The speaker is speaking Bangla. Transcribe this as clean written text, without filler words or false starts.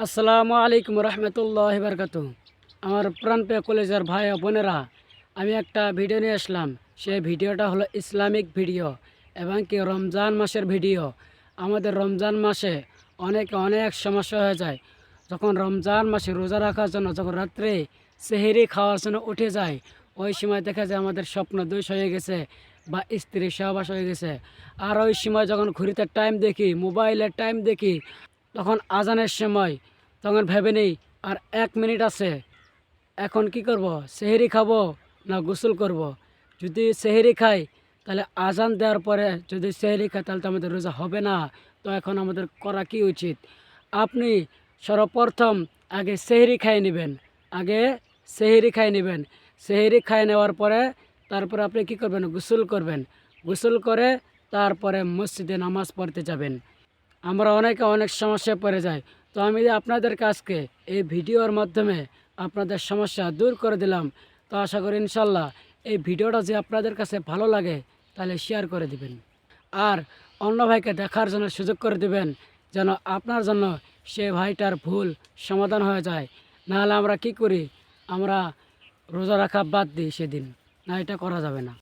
আসসালামু আলাইকুম রহমতুল্লাহ বারকাতু। আমার প্রাণপ্রিয় কলেজের ভাই ও বোনেরা, আমি একটা ভিডিও নিয়ে আসলাম। সেই ভিডিওটা হলো ইসলামিক ভিডিও এবং কি রমজান মাসের ভিডিও। আমাদের রমজান মাসে অনেক সমস্যা হয়ে যায়। যখন রমজান মাসে রোজা রাখার জন্য যখন রাত্রে সেহরি খাওয়ার জন্য উঠে যায়, ওই সময় দেখা যায় আমাদের স্বপ্ন দোষ হয়ে গেছে বা স্ত্রীর সহবাস হয়ে গেছে। আর ওই সময় যখন ঘড়িতে টাইম দেখি, মোবাইলের টাইম দেখি, তখন আজানের সময়, তখন ভেবে নেই আর 1 মিনিট আছে, এখন কি করব, সেহরি খাবো না গোসল করব। যদি সেহরি খাই তাহলে আজান দেওয়ার পরে যদি সেহরি খাই তাহলে তো আমাদের রোজা হবে না। তো এখন আমাদের করা কি উচিত? আপনি সর্বপ্রথম আগে সেহরি খাই নেবেন। আগে সেহরি খাই নেবেন। সেহরি খাই নেওয়ার পরে তারপরে আপনি কি করবেন? গোসল করবেন। গোসল করে তারপরে মসজিদে নামাজ পড়তে যাবেন। আমরা অনেক সমস্যায় পড়ে যাই। তো আমি আপনাদের কাছকে এই ভিডিওর মাধ্যমে আপনাদের সমস্যা দূর করে দিলাম। তো আশা করি ইনশাল্লাহ এই ভিডিওটা যে আপনাদের কাছে ভালো লাগে তাহলে শেয়ার করে দিবেন আর অন্য ভাইকে দেখার জন্য সুযোগ করে দিবেন, যেন আপনার জন্য সে ভাইটার ভুল সমাধান হয়ে যায়। নাহলে আমরা কি করি? আমরা রোজা রাখা বাদ দিই সেদিন। না, এটা করা যাবে না।